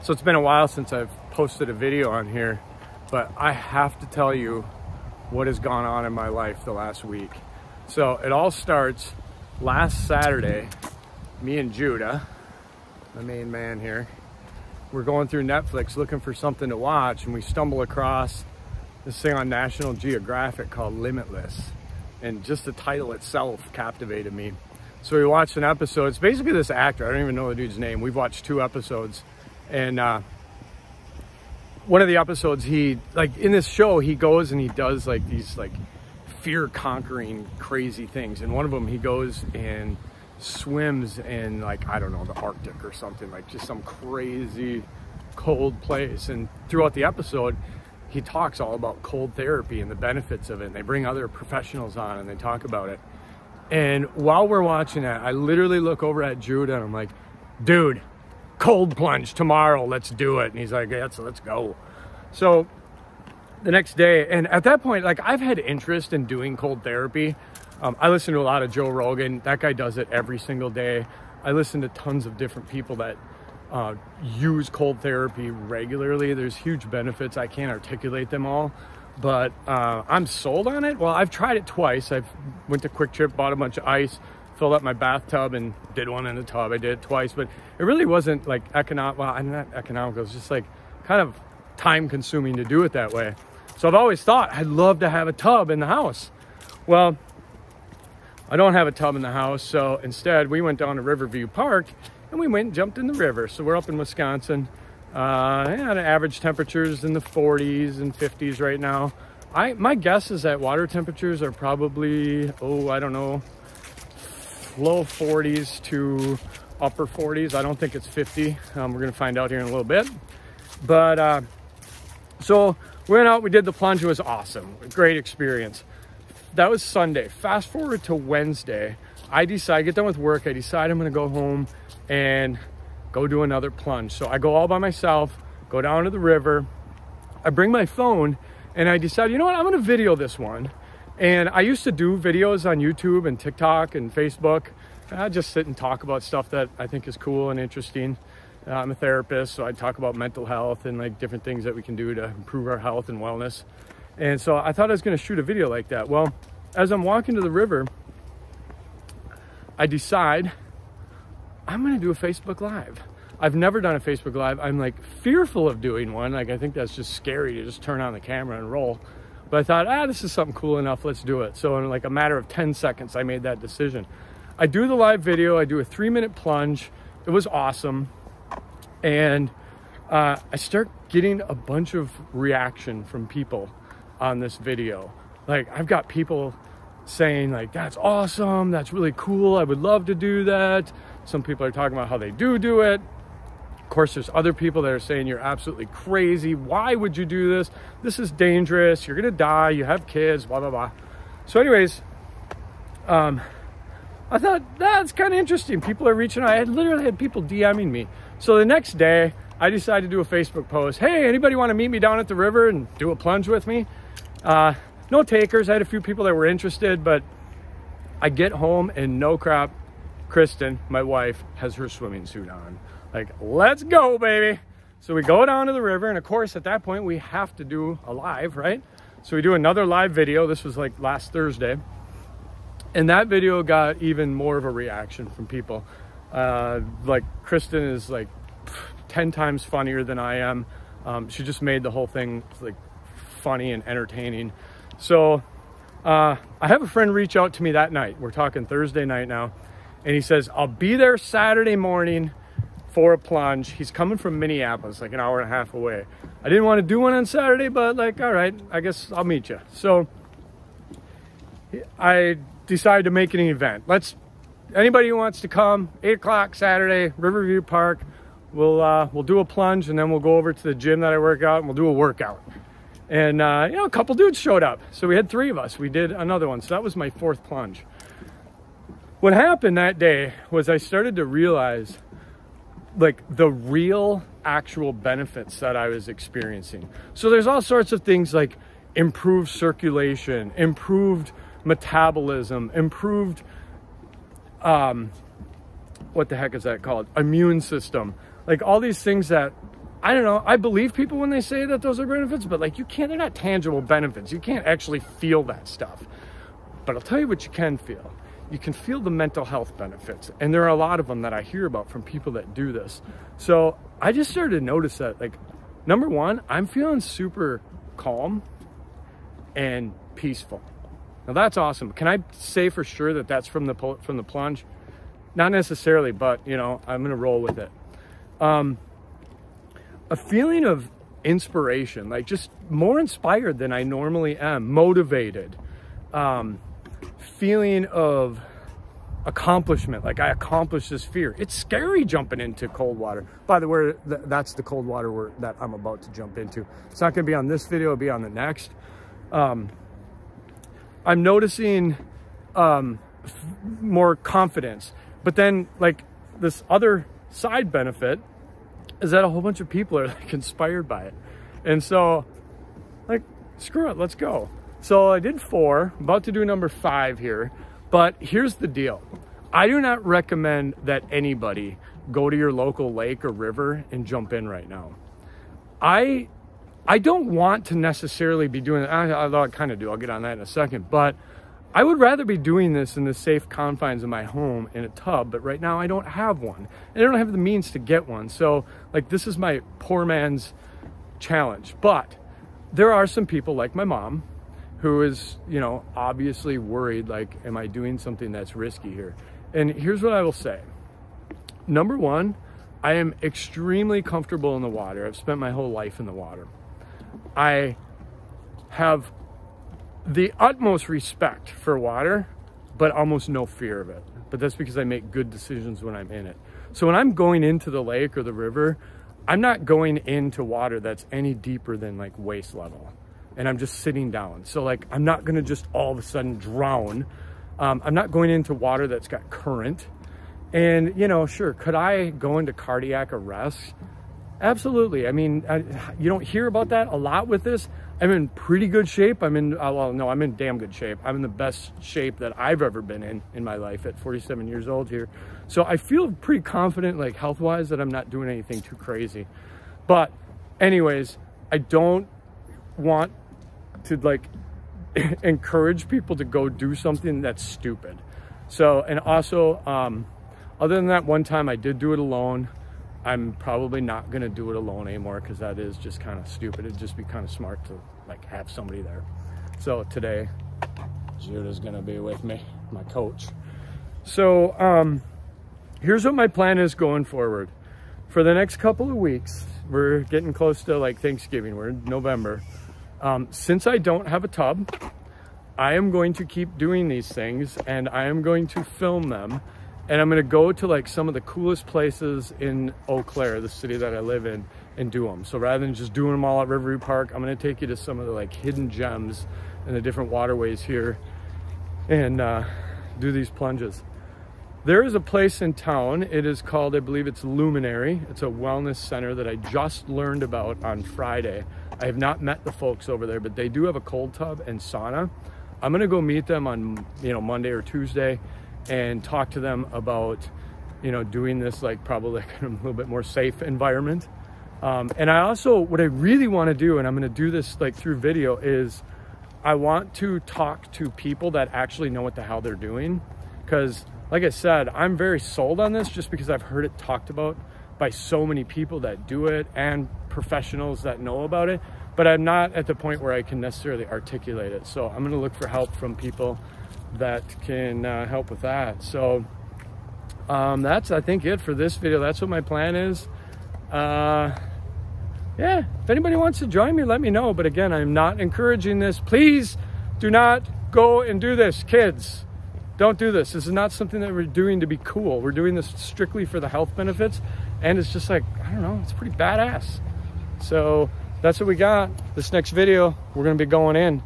So it's been a while since I've posted a video on here, but I have to tell you what has gone on in my life the last week. So it all starts last Saturday. Me and Judah, the main man here, we're going through Netflix looking for something to watch, and we stumble across this thing on National Geographic called Limitless. And just the title itself captivated me. So we watched an episode. It's basically this actor. I don't even know the dude's name. We've watched 2 episodes. And one of the episodes, in this show, he goes and he does like these like fear-conquering crazy things. And one of them, he goes and swims in like, I don't know, the Arctic or something, like just some crazy cold place. And throughout the episode, he talks all about cold therapy and the benefits of it. And they bring other professionals on and they talk about it. And while we're watching that, I literally look over at Judah and I'm like, dude, cold plunge tomorrow, let's do it. And he's like, yeah, let's go. So the next day, and at that point, like, I've had interest in doing cold therapy. I listen to a lot of Joe Rogan. That guy does it every single day. I listen to tons of different people that use cold therapy regularly. There's huge benefits. I can't articulate them all, but I'm sold on it. Well, I've tried it twice. I went to Quick Trip, bought a bunch of ice, filled up my bathtub and did one in the tub. I did it twice, but it really wasn't like economical. Well, I'm not economical. It's just like kind of time consuming to do it that way. So I've always thought I'd love to have a tub in the house. Well, I don't have a tub in the house. So instead we went down to Riverview Park and we went and jumped in the river. So we're up in Wisconsin. Average temperatures in the 40s and 50s right now. My guess is that water temperatures are probably, I don't know, low 40s to upper 40s. I don't think it's 50. We're gonna find out here in a little bit. But so we went out, we did the plunge. It was awesome, great experience. That was Sunday. Fast forward to Wednesday, I get done with work, I decide I'm gonna go home and go do another plunge. So I go all by myself, go down to the river, I bring my phone, and I decide, you know what, I'm gonna video this one. And I used to do videos on YouTube and TikTok and Facebook. I just sit and talk about stuff that I think is cool and interesting. I'm a therapist, so I talk about mental health and like different things that we can do to improve our health and wellness. And so I thought I was gonna shoot a video like that. Well, as I'm walking to the river, I decide I'm gonna do a Facebook Live. I've never done a Facebook Live. I'm like fearful of doing one. Like, I think that's just scary to just turn on the camera and roll. But I thought, this is something cool enough, let's do it. So in like a matter of 10 seconds, I made that decision. I do the live video, I do a 3-minute plunge. It was awesome. And I start getting a bunch of reaction from people on this video. Like, I've got people saying like, that's awesome, that's really cool, I would love to do that. Some people are talking about how they do it. Of course, there's other people that are saying you're absolutely crazy. Why would you do this? This is dangerous. You're gonna die. You have kids, blah, blah, blah. So anyways, I thought that's kind of interesting. People are reaching out. I literally had people DMing me. So the next day, I decided to do a Facebook post. Hey, anybody want to meet me down at the river and do a plunge with me? No takers. I had a few people that were interested, but I get home and no crap, Kristen, my wife, has her swimming suit on. Like, let's go, baby. So we go down to the river, and of course, at that point, we have to do a live, right? So we do another live video. This was like last Thursday. And that video got even more of a reaction from people. Like, Kristen is like 10 times funnier than I am. She just made the whole thing like funny and entertaining. So I have a friend reach out to me that night. We're talking Thursday night now. And he says, I'll be there Saturday morning for a plunge. He's coming from Minneapolis, like an hour and a half away. I didn't want to do one on Saturday, but like, all right, I guess I'll meet you. So I decided to make it an event. Anybody who wants to come, 8 o'clock Saturday, Riverview Park, we'll do a plunge, and then we'll go over to the gym that I work out and we'll do a workout. And a couple dudes showed up. So we had 3 of us. We did another one. So that was my 4th plunge. What happened that day was I started to realize like the real actual benefits that I was experiencing. So there's all sorts of things like improved circulation, improved metabolism, improved what the heck is that called? Immune system. Like all these things that I don't know, I believe people when they say that those are benefits, but like they're not tangible benefits. You can't actually feel that stuff. But I'll tell you what you can feel. You can feel the mental health benefits. And there are a lot of them that I hear about from people that do this. So I just started to notice that, like, number one, I'm feeling super calm and peaceful. Now that's awesome. Can I say for sure that that's from the plunge? Not necessarily, but you know, I'm gonna roll with it. A feeling of inspiration, like just more inspired than I normally am, motivated, feeling of accomplishment, like I accomplished this fear. It's scary jumping into cold water. By the way, that's the cold water that I'm about to jump into. It's not gonna be on this video, it'll be on the next. I'm noticing more confidence, but then like this other side benefit is that a whole bunch of people are like inspired by it. And so like, screw it, let's go. So I did 4, about to do number 5 here, but here's the deal. I do not recommend that anybody go to your local lake or river and jump in right now. I don't want to necessarily be doing it, although I kind of do, I'll get on that in a second, but I would rather be doing this in the safe confines of my home in a tub, but right now I don't have one. And I don't have the means to get one. So like, this is my poor man's challenge. But there are some people like my mom who is, you know, obviously worried, like, am I doing something that's risky here? And here's what I will say. Number one, I am extremely comfortable in the water. I've spent my whole life in the water. I have the utmost respect for water, but almost no fear of it. But that's because I make good decisions when I'm in it. So when I'm going into the lake or the river, I'm not going into water that's any deeper than like waist level. And I'm just sitting down. So like, I'm not gonna just all of a sudden drown. I'm not going into water that's got current. And you know, sure, could I go into cardiac arrest? Absolutely. I mean, you don't hear about that a lot with this. I'm in pretty good shape. I'm in damn good shape. I'm in the best shape that I've ever been in my life at 47 years old here. So I feel pretty confident, like health-wise, that I'm not doing anything too crazy. But anyways, I don't want to like encourage people to go do something that's stupid. So, and also, other than that one time I did do it alone, I'm probably not gonna do it alone anymore because that is just kind of stupid. It'd just be kind of smart to like have somebody there. So today, Judah's gonna be with me, my coach. So here's what my plan is going forward. For the next couple of weeks, we're getting close to like Thanksgiving, we're in November. Since I don't have a tub, I am going to keep doing these things and I am going to film them. And I'm gonna go to like some of the coolest places in Eau Claire, the city that I live in, and do them. So rather than just doing them all at Riverview Park, I'm gonna take you to some of the like hidden gems in the different waterways here and do these plunges. There is a place in town, it is called, I believe it's Luminary. It's a wellness center that I just learned about on Friday. I have not met the folks over there, but they do have a cold tub and sauna. I'm gonna go meet them on, you know, Monday or Tuesday and talk to them about, you know, doing this like probably like in a little bit more safe environment. And I also, what I really want to do, and I'm going to do this like through video, is I want to talk to people that actually know what the hell they're doing. Because like I said, I'm very sold on this just because I've heard it talked about by so many people that do it and professionals that know about it, but I'm not at the point where I can necessarily articulate it. So I'm going to look for help from people that can help with that. So that's, I think, it for this video. That's what my plan is. Yeah, if anybody wants to join me, let me know. But again, I'm not encouraging this. Please do not go and do this, kids. Don't do this. This is not something that we're doing to be cool. We're doing this strictly for the health benefits. And it's just like, I don't know, it's pretty badass. So that's what we got. This next video, we're gonna be going in.